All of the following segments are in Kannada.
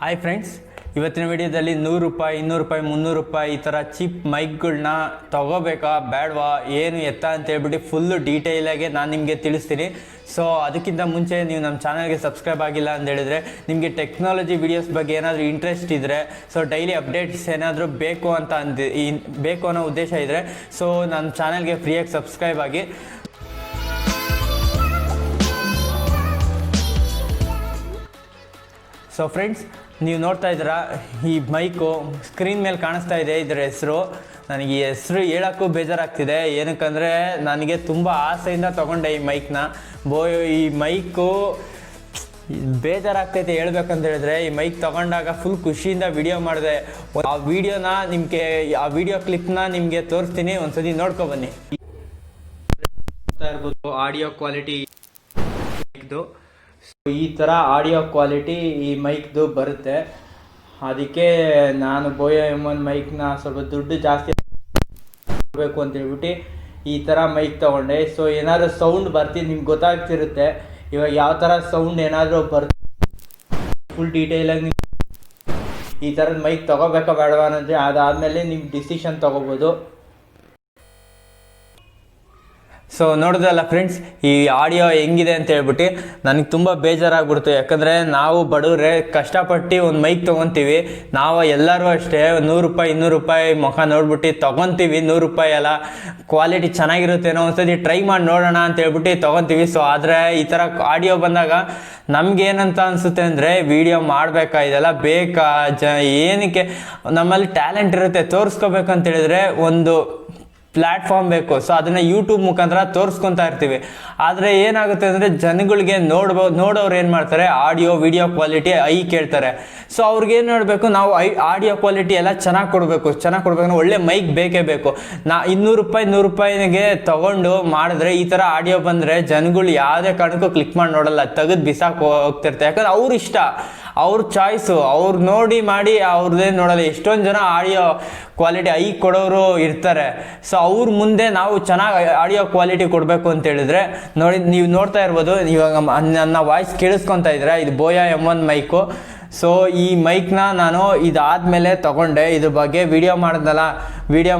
ಹಾಯ್ ಫ್ರೆಂಡ್ಸ್, ಇವತ್ತಿನ ವಿಡಿಯೋದಲ್ಲಿ 100 ರೂಪಾಯಿ 200 ರೂಪಾಯಿ 300 ರೂಪಾಯಿ ಈ ಥರ ಚೀಪ್ ಮೈಕ್ಗಳನ್ನ ತೊಗೋಬೇಕಾ ಬೇಡವಾ ಏನು ಎತ್ತ ಅಂತ ಹೇಳ್ಬಿಟ್ಟು ಫುಲ್ಲು ಡೀಟೇಲಾಗಿ ನಾನು ನಿಮಗೆ ತಿಳಿಸ್ತೀನಿ. ಸೊ ಅದಕ್ಕಿಂತ ಮುಂಚೆ ನೀವು ನಮ್ಮ ಚಾನಲ್ಗೆ ಸಬ್ಸ್ಕ್ರೈಬ್ ಆಗಿಲ್ಲ ಅಂತ ಹೇಳಿದರೆ, ನಿಮಗೆ ಟೆಕ್ನಾಲಜಿ ವಿಡಿಯೋಸ್ ಬಗ್ಗೆ ಏನಾದರೂ ಇಂಟ್ರೆಸ್ಟ್ ಇದ್ದರೆ, ಸೊ ಡೈಲಿ ಅಪ್ಡೇಟ್ಸ್ ಏನಾದರೂ ಬೇಕು ಬೇಕು ಅನ್ನೋ ಉದ್ದೇಶ ಇದ್ದರೆ, ಸೊ ನಮ್ಮ ಚಾನಲ್ಗೆ ಫ್ರೀಯಾಗಿ ಸಬ್ಸ್ಕ್ರೈಬ್ ಆಗಿ. ಸೊ ಫ್ರೆಂಡ್ಸ್, ನೀವು ನೋಡ್ತಾ ಇದ್ದೀರಾ ಈ ಮೈಕು ಸ್ಕ್ರೀನ್ ಮೇಲೆ ಕಾಣಿಸ್ತಾ ಇದೆ. ಇದರ ಹೆಸರು ನನಗೆ ಈ ಹೆಸರು ಹೇಳೋಕ್ಕೂ ಬೇಜಾರಾಗ್ತಿದೆ. ಏನಕ್ಕಂದರೆ ನನಗೆ ತುಂಬ ಆಸೆಯಿಂದ ತೊಗೊಂಡೆ ಈ ಮೈಕ್ನ. ಈ ಮೈಕು ಬೇಜಾರಾಗ್ತೈತೆ ಹೇಳ್ಬೇಕಂತ ಹೇಳಿದ್ರೆ. ಈ ಮೈಕ್ ತೊಗೊಂಡಾಗ ಫುಲ್ ಖುಷಿಯಿಂದ ವಿಡಿಯೋ ಮಾಡಿದೆ. ಆ ವಿಡಿಯೋನ ನಿಮಗೆ ಆ ವಿಡಿಯೋ ಕ್ಲಿಪ್ನ ನಿಮಗೆ ತೋರಿಸ್ತೀನಿ, ಒಂದ್ಸತಿ ನೋಡ್ಕೊಬನ್ನಿ. ಇರ್ಬೋದು ಆಡಿಯೋ ಕ್ವಾಲಿಟಿ ಇದು. ಈ ಥರ ಆಡಿಯೋ ಕ್ವಾಲಿಟಿ ಈ ಮೈಕ್ದು ಬರುತ್ತೆ. ಅದಕ್ಕೆ ನಾನು ಬೋಯೋ M1 ಮೈಕ್ನ ಸ್ವಲ್ಪ ದುಡ್ಡು ಜಾಸ್ತಿ ಬೇಕು ಅಂತ ಹೇಳ್ಬಿಟ್ಟು ಈ ಥರ ಮೈಕ್ ತೊಗೊಂಡೆ. ಸೊ ಏನಾದರೂ ಸೌಂಡ್ ಬರ್ತಿದ್ದು ನಿಮ್ಗೆ ಗೊತ್ತಾಗ್ತಿರುತ್ತೆ. ಇವಾಗ ಯಾವ ಥರ ಸೌಂಡ್ ಏನಾದರೂ ಫುಲ್ ಡೀಟೇಲಾಗಿ ಈ ಥರದ ಮೈಕ್ ತೊಗೋಬೇಕಾ ಬೇಡವಾ ಅನ್ನೋದ್ರೆ ಅದಾದಮೇಲೆ ನೀವು ಡಿಸಿಷನ್ ತೊಗೋಬೋದು. ಸೊ ನೋಡಿದ್ರಲ್ಲ ಫ್ರೆಂಡ್ಸ್, ಈ ಆಡಿಯೋ ಹೆಂಗಿದೆ ಅಂತ ಹೇಳ್ಬಿಟ್ಟು ನನಗೆ ತುಂಬ ಬೇಜಾರಾಗ್ಬಿಡ್ತು. ಯಾಕಂದರೆ ನಾವು ಬಡವ್ರೆ ಕಷ್ಟಪಟ್ಟು ಒಂದು ಮೈಕ್ ತೊಗೊತೀವಿ. ನಾವು ಎಲ್ಲರೂ ಅಷ್ಟೇ 100 ರೂಪಾಯಿ 200 ರೂಪಾಯಿ ಮುಖ ನೋಡ್ಬಿಟ್ಟು ತೊಗೊತೀವಿ. 100 ರೂಪಾಯಿ ಎಲ್ಲ ಕ್ವಾಲಿಟಿ ಚೆನ್ನಾಗಿರುತ್ತೇನೋ ಒಂದ್ಸತಿ ಟ್ರೈ ಮಾಡಿ ನೋಡೋಣ ಅಂತ ಹೇಳ್ಬಿಟ್ಟು ತೊಗೊತೀವಿ. ಸೊ ಆದರೆ ಈ ಥರ ಆಡಿಯೋ ಬಂದಾಗ ನಮಗೇನಂತ ಅನಿಸುತ್ತೆ ಅಂದರೆ, ವಿಡಿಯೋ ಮಾಡಬೇಕಾ, ಇದೆಲ್ಲ ಬೇಕಾ, ಏನಕ್ಕೆ? ನಮ್ಮಲ್ಲಿ ಟ್ಯಾಲೆಂಟ್ ಇರುತ್ತೆ, ತೋರಿಸ್ಕೋಬೇಕಂತ ಹೇಳಿದ್ರೆ ಒಂದು ಪ್ಲ್ಯಾಟ್ಫಾರ್ಮ್ ಬೇಕು. ಸೊ ಅದನ್ನು ಯೂಟ್ಯೂಬ್ ಮುಖಾಂತರ ತೋರಿಸ್ಕೊತಾ ಇರ್ತೀವಿ. ಆದರೆ ಏನಾಗುತ್ತೆ ಅಂದರೆ, ಜನಗಳಿಗೆ ನೋಡೋರು ಏನು ಮಾಡ್ತಾರೆ, ಆಡಿಯೋ ವಿಡಿಯೋ ಕ್ವಾಲಿಟಿ ಕೇಳ್ತಾರೆ. ಸೊ ಅವ್ರಿಗೇನು ಮಾಡಬೇಕು, ನಾವು ಆಡಿಯೋ ಕ್ವಾಲಿಟಿ ಎಲ್ಲ ಚೆನ್ನಾಗಿ ಕೊಡಬೇಕು. ಒಳ್ಳೆ ಮೈಕ್ ಬೇಕೇ ಬೇಕು. 200 ರೂಪಾಯಿ 100 ರೂಪಾಯಿಗೆ ತೊಗೊಂಡು ಮಾಡಿದ್ರೆ ಈ ಥರ ಆಡಿಯೋ ಬಂದರೆ ಜನಗಳು ಯಾವುದೇ ಕಾರಣಕ್ಕೂ ಕ್ಲಿಕ್ ಮಾಡಿ ನೋಡಲ್ಲ, ತೆಗೆದು ಬಿಸಾಕಿ ಹೋಗ್ತಿರ್ತಾರೆ. ಯಾಕಂದ್ರೆ ಅವ್ರ ಇಷ್ಟ, ಅವ್ರ ಚಾಯ್ಸು, ಅವ್ರು ನೋಡಿ ಮಾಡಿ ಅವ್ರದ್ದೇ ನೋಡಲ್ಲ. ಎಷ್ಟೊಂದು ಜನ ಆಡಿಯೋ ಕ್ವಾಲಿಟಿ ಕೊಡೋರು ಇರ್ತಾರೆ. ಸೊ ಅವ್ರ ಮುಂದೆ ನಾವು ಚೆನ್ನಾಗಿ ಆಡಿಯೋ ಕ್ವಾಲಿಟಿ ಕೊಡಬೇಕು ಅಂತ ಹೇಳಿದ್ರೆ, ನೀವು ನೋಡ್ತಾ ಇರ್ಬೋದು. ಇವಾಗ ನನ್ನ ವಾಯ್ಸ್ ಕೇಳಿಸ್ಕೊತಾ ಇದ್ರೆ, ಇದು ಬೋಯೋ M1 ಮೈಕು. ಸೊ ಈ ಮೈಕ್ನ ನಾನು ಇದಾದಮೇಲೆ ತೊಗೊಂಡೆ. ಇದ್ರ ಬಗ್ಗೆ ವಿಡಿಯೋ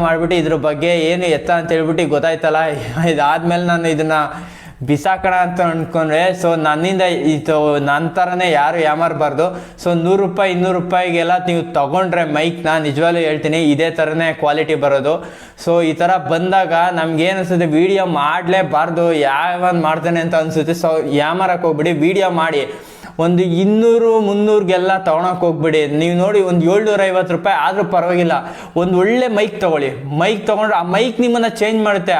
ಮಾಡಿಬಿಟ್ಟು ಇದ್ರ ಬಗ್ಗೆ ಏನು ಎತ್ತ ಅಂತ ಹೇಳ್ಬಿಟ್ಟು ಗೊತ್ತಾಯ್ತಲ್ಲ. ಇದಾದಮೇಲೆ ನಾನು ಇದನ್ನು ಬಿಸಾಕೋಣ ಅಂತ ಅಂದ್ಕೊಂಡ್ರೆ, ಸೊ ನನ್ನಿಂದ ಇದು ನನ್ನ ಥರನೇ ಯಾರು ಯಾಮಾರಬಾರ್ದು. ಸೊ 100 ರೂಪಾಯಿ 200 ರೂಪಾಯಿಗೆಲ್ಲ ನೀವು ತೊಗೊಂಡ್ರೆ ಮೈಕ್ನ, ನಿಜವಾಗ್ಲೂ ಹೇಳ್ತೀನಿ ಇದೇ ಥರನೇ ಕ್ವಾಲಿಟಿ ಬರೋದು. ಸೊ ಈ ಥರ ಬಂದಾಗ ನಮ್ಗೇನು ಅನಿಸುತ್ತೆ, ವೀಡಿಯೋ ಮಾಡಲೇಬಾರ್ದು, ಯಾವನ್ ಮಾಡ್ತಾನೆ ಅಂತ ಅನಿಸುತ್ತೆ. ಸೊ ಯಾಮಾರಕ್ಕೆ ಹೋಗ್ಬಿಡಿ, ವೀಡಿಯೋ ಮಾಡಿ. ಒಂದು 200-300ಗೆಲ್ಲ ತೊಗೊಳಕ್ಕೆ ಹೋಗ್ಬಿಡಿ. ನೀವು ನೋಡಿ, ಒಂದು 750 ರೂಪಾಯಿ ಆದರೂ ಪರವಾಗಿಲ್ಲ, ಒಂದು ಒಳ್ಳೆ ಮೈಕ್ ತೊಗೊಳ್ಳಿ. ಮೈಕ್ ತೊಗೊಂಡ್ರೆ ಆ ಮೈಕ್ ನಿಮ್ಮನ್ನು ಚೇಂಜ್ ಮಾಡುತ್ತೆ.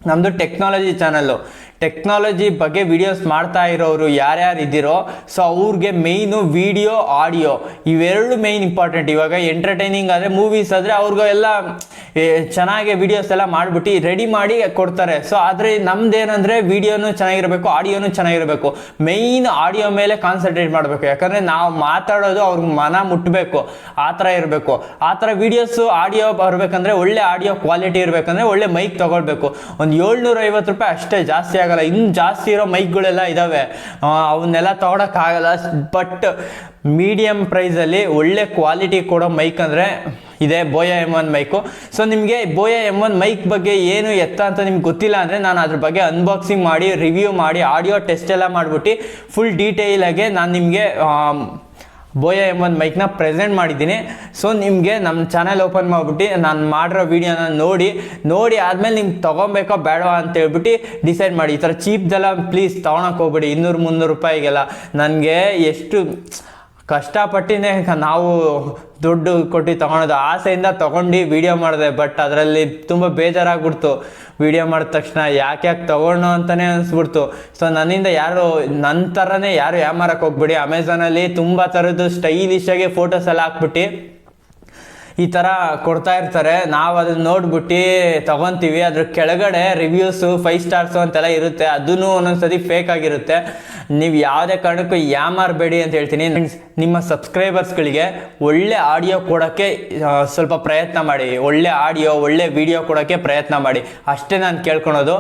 ನಮ್ಮದು ಟೆಕ್ನಾಲಜಿ ಚಾನಲ್ಲು. ಟೆಕ್ನಾಲಜಿ ಬಗ್ಗೆ ವಿಡಿಯೋಸ್ ಮಾಡ್ತಾ ಇರೋರು ಯಾರ್ಯಾರು ಇದ್ದೀರೋ, ಸೊ ಅವ್ರಿಗೆ ಮೇಯ್ನು ವಿಡಿಯೋ ಆಡಿಯೋ ಇವೆರಡು ಮೇಯ್ನ್ ಇಂಪಾರ್ಟೆಂಟ್. ಇವಾಗ ಎಂಟರ್ಟೈನಿಂಗ್ ಆದರೆ, ಮೂವೀಸ್ ಆದರೆ ಅವ್ರಿಗೆಲ್ಲ ಚೆನ್ನಾಗಿ ವಿಡಿಯೋಸ್ ಎಲ್ಲ ಮಾಡಿಬಿಟ್ಟು ರೆಡಿ ಮಾಡಿ ಕೊಡ್ತಾರೆ. ಸೊ ಆದರೆ ನಮ್ದೇನಂದರೆ, ವಿಡಿಯೋನು ಚೆನ್ನಾಗಿರಬೇಕು, ಆಡಿಯೋನು ಚೆನ್ನಾಗಿರಬೇಕು. ಮೇಯ್ನ್ ಆಡಿಯೋ ಮೇಲೆ ಕಾನ್ಸಂಟ್ರೇಟ್ ಮಾಡಬೇಕು. ಯಾಕಂದರೆ ನಾವು ಮಾತಾಡೋದು ಅವ್ರಿಗೆ ಮನ ಮುಟ್ಟಬೇಕು, ಆ ಥರ ಇರಬೇಕು. ಆ ಥರ ವಿಡಿಯೋಸು ಆಡಿಯೋ ಬರಬೇಕಂದ್ರೆ, ಒಳ್ಳೆ ಆಡಿಯೋ ಕ್ವಾಲಿಟಿ ಇರಬೇಕಂದ್ರೆ ಒಳ್ಳೆ ಮೈಕ್ ತೊಗೊಳ್ಬೇಕು. ಒಂದು 750 ರೂಪಾಯಿ ಅಷ್ಟೇ, ಜಾಸ್ತಿ ಆಗಲ್ಲ. ಇನ್ನು ಜಾಸ್ತಿ ಇರೋ ಮೈಕ್ಗಳೆಲ್ಲ ಇದ್ದಾವೆ, ಅವನ್ನೆಲ್ಲ ತೊಗೊಳಕ್ಕಾಗಲ್ಲ. ಬಟ್ ಮೀಡಿಯಂ ಪ್ರೈಸಲ್ಲಿ ಒಳ್ಳೆ ಕ್ವಾಲಿಟಿ ಕೊಡೋ ಮೈಕ್ ಅಂದರೆ ಇದೆ ಬೋಯೋ M1 ಮೈಕು. ಸೊ ನಿಮಗೆ ಬೋಯೋ M1 ಮೈಕ್ ಬಗ್ಗೆ ಏನು ಎತ್ತ ಅಂತ ನಿಮ್ಗೆ ಗೊತ್ತಿಲ್ಲ ಅಂದರೆ, ನಾನು ಅದ್ರ ಬಗ್ಗೆ ಅನ್ಬಾಕ್ಸಿಂಗ್ ಮಾಡಿ, ರಿವ್ಯೂ ಮಾಡಿ, ಆಡಿಯೋ ಟೆಸ್ಟ್ ಎಲ್ಲ ಮಾಡಿಬಿಟ್ಟು ಫುಲ್ ಡೀಟೇಲಾಗೆ ನಾನು ನಿಮಗೆ ಬೋಯೋ M1 ಮೈಕ್ನ ಪ್ರೆಸೆಂಟ್ ಮಾಡಿದ್ದೀನಿ. ಸೊ ನಿಮಗೆ ನಮ್ಮ ಚಾನಲ್ ಓಪನ್ ಮಾಡಿಬಿಟ್ಟು ನಾನು ಮಾಡಿರೋ ವೀಡಿಯೋನ ನೋಡಿ ಆದಮೇಲೆ ನಿಮ್ಗೆ ತೊಗೊಬೇಕೋ ಬೇಡವಾ ಅಂತ ಹೇಳ್ಬಿಟ್ಟು ಡಿಸೈಡ್ ಮಾಡಿ. ಈ ಥರ ಚೀಪ್ದೆಲ್ಲ ಪ್ಲೀಸ್ ತೊಗೊಳಕ್ಕೆ ಹೋಗ್ಬೇಡಿ. 200-300 ರೂಪಾಯಿಗೆಲ್ಲ ನನಗೆ ಎಷ್ಟು ಕಷ್ಟಪಟ್ಟಿನೇ ನಾವು ದುಡ್ಡು ಕೊಟ್ಟು ತೊಗೊಳೋದು, ಆಸೆಯಿಂದ ತೊಗೊಂಡು ವೀಡಿಯೋ ಮಾಡಿದೆ. ಬಟ್ ಅದರಲ್ಲಿ ತುಂಬ ಬೇಜಾರಾಗ್ಬಿಡ್ತು. ವೀಡಿಯೋ ಮಾಡಿದ ತಕ್ಷಣ ಯಾಕೆ ತೊಗೊಳ್ಳೋ ಅಂತಲೇ ಅನಿಸ್ಬಿಡ್ತು. ಸೊ ನನ್ನಿಂದ ನನ್ನ ಥರನೇ ಯಾರು ಯಾಮಾರಕ್ಕೆ ಹೋಗ್ಬಿಡಿ. ಅಮೆಝಾನಲ್ಲಿ ತುಂಬ ಥರದ್ದು ಸ್ಟೈಲಿಶಾಗಿ ಫೋಟೋಸ್ ಎಲ್ಲ ಹಾಕ್ಬಿಟ್ಟು ಈ ಥರ ಕೊಡ್ತಾ ಇರ್ತಾರೆ. ನಾವು ಅದನ್ನ ನೋಡ್ಬಿಟ್ಟು ತೊಗೊತೀವಿ. ಅದ್ರ ಕೆಳಗಡೆ ರಿವ್ಯೂಸು 5 ಸ್ಟಾರ್ಸು ಅಂತೆಲ್ಲ ಇರುತ್ತೆ. ಅದೂ ಒಂದೊಂದ್ಸತಿ ಫೇಕ್ ಆಗಿರುತ್ತೆ. ನೀವು ಯಾವುದೇ ಕಾರಣಕ್ಕೂ ಯಾಮಾರಬೇಡಿ ಅಂತ ಹೇಳ್ತೀನಿ ಫ್ರೆಂಡ್ಸ್. ನಿಮ್ಮ ಸಬ್ಸ್ಕ್ರೈಬರ್ಸ್ಗಳಿಗೆ ಒಳ್ಳೆ ಆಡಿಯೋ ಕೊಡೋಕ್ಕೆ ಸ್ವಲ್ಪ ಪ್ರಯತ್ನ ಮಾಡಿ, ಒಳ್ಳೆ ಆಡಿಯೋ ಒಳ್ಳೆ ವಿಡಿಯೋ ಕೊಡೋಕ್ಕೆ ಪ್ರಯತ್ನ ಮಾಡಿ, ಅಷ್ಟೇ ನಾನು ಕೇಳ್ಕೊಳೋದು.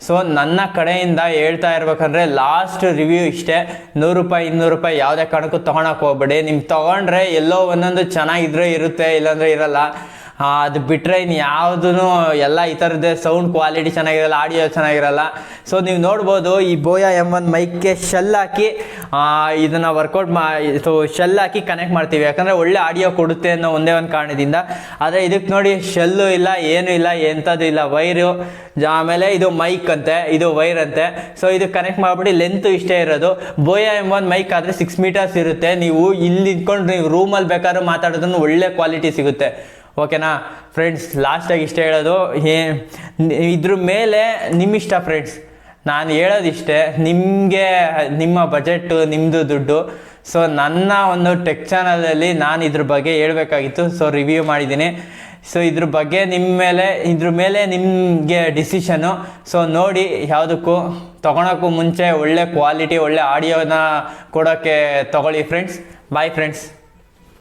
ಸೊ ನನ್ನ ಕಡೆಯಿಂದ ಹೇಳ್ತಾ ಇರ್ಬೇಕಂದ್ರೆ ಲಾಸ್ಟ್ ರಿವ್ಯೂ ಇಷ್ಟೇ, 100 ರೂಪಾಯಿ 200 ರೂಪಾಯಿ ಯಾವುದೇ ಕಾರಣಕ್ಕೂ ತೊಗೊಳಕ್ಕೆ ಹೋಗ್ಬೇಡಿ. ನಿಮ್ಗೆ ತೊಗೊಂಡ್ರೆ ಎಲ್ಲೋ ಒಂದೊಂದು ಚೆನ್ನಾಗಿದ್ರೆ ಇರುತ್ತೆ, ಇಲ್ಲಾಂದರೆ ಇರಲ್ಲ. ಅದು ಬಿಟ್ಟರೆ ಇನ್ನು ಯಾವುದೂ ಎಲ್ಲ ಈ ಥರದ್ದೇ ಸೌಂಡ್ ಕ್ವಾಲಿಟಿ ಚೆನ್ನಾಗಿರಲ್ಲ, ಆಡಿಯೋ ಚೆನ್ನಾಗಿರಲ್ಲ. ಸೊ ನೀವು ನೋಡ್ಬೋದು ಈ ಬೋಯಾ M1 ಮೈಕ್ಗೆ ಶೆಲ್ ಹಾಕಿ ಇದನ್ನು ವರ್ಕೌಟ್ ಶೆಲ್ ಹಾಕಿ ಕನೆಕ್ಟ್ ಮಾಡ್ತೀವಿ, ಯಾಕಂದರೆ ಒಳ್ಳೆ ಆಡಿಯೋ ಕೊಡುತ್ತೆ ಅನ್ನೋ ಒಂದೇ ಒಂದು ಕಾರಣದಿಂದ. ಆದರೆ ಇದಕ್ಕೆ ನೋಡಿ ಶೆಲ್ಲು ಇಲ್ಲ, ಏನೂ ಇಲ್ಲ, ಎಂಥದ್ದು ಇಲ್ಲ, ವೈರು. ಆಮೇಲೆ ಇದು ಮೈಕ್ ಅಂತೆ, ಇದು ವೈರ್ ಅಂತೆ. ಸೊ ಇದು ಕನೆಕ್ಟ್ ಮಾಡಿಬಿಟ್ಟು ಲೆಂತ್ ಇಷ್ಟೇ ಇರೋದು. ಬೋಯಾ M1 ಮೈಕ್ ಆದರೆ 6 ಮೀಟರ್ಸ್ ಇರುತ್ತೆ. ನೀವು ಇಲ್ಲಿ ನಿಂತ್ಕೊಂಡು ನೀವು ರೂಮಲ್ಲಿ ಬೇಕಾದ್ರೂ ಮಾತಾಡೋದನ್ನು ಒಳ್ಳೆ ಕ್ವಾಲಿಟಿ ಸಿಗುತ್ತೆ. ಓಕೆನಾ ಫ್ರೆಂಡ್ಸ್, ಲಾಸ್ಟಾಗಿ ಇಷ್ಟ ಹೇಳೋದು, ಇದ್ರ ಮೇಲೆ ನಿಮ್ಮಿಷ್ಟ ಫ್ರೆಂಡ್ಸ್. ನಾನು ಹೇಳೋದಿಷ್ಟೇ, ನಿಮಗೆ ನಿಮ್ಮ ಬಜೆಟ್ಟು, ನಿಮ್ಮದು ದುಡ್ಡು. ಸೊ ನನ್ನ ಒಂದು ಟೆಕ್ ಚಾನಲಲ್ಲಿ ನಾನು ಇದ್ರ ಬಗ್ಗೆ ಹೇಳಬೇಕಾಗಿತ್ತು, ಸೊ ರಿವ್ಯೂ ಮಾಡಿದ್ದೀನಿ. ಸೊ ಇದ್ರ ಬಗ್ಗೆ ಇದ್ರ ಮೇಲೆ ನಿಮಗೆ ಡಿಸಿಷನು. ಸೊ ನೋಡಿ, ಯಾವುದಕ್ಕೂ ತೊಗೊಳಕ್ಕೂ ಮುಂಚೆ ಒಳ್ಳೆ ಕ್ವಾಲಿಟಿ ಒಳ್ಳೆ ಆಡಿಯೋನ ಕೊಡೋಕ್ಕೆ ತೊಗೊಳ್ಳಿ ಫ್ರೆಂಡ್ಸ್. Bye friends.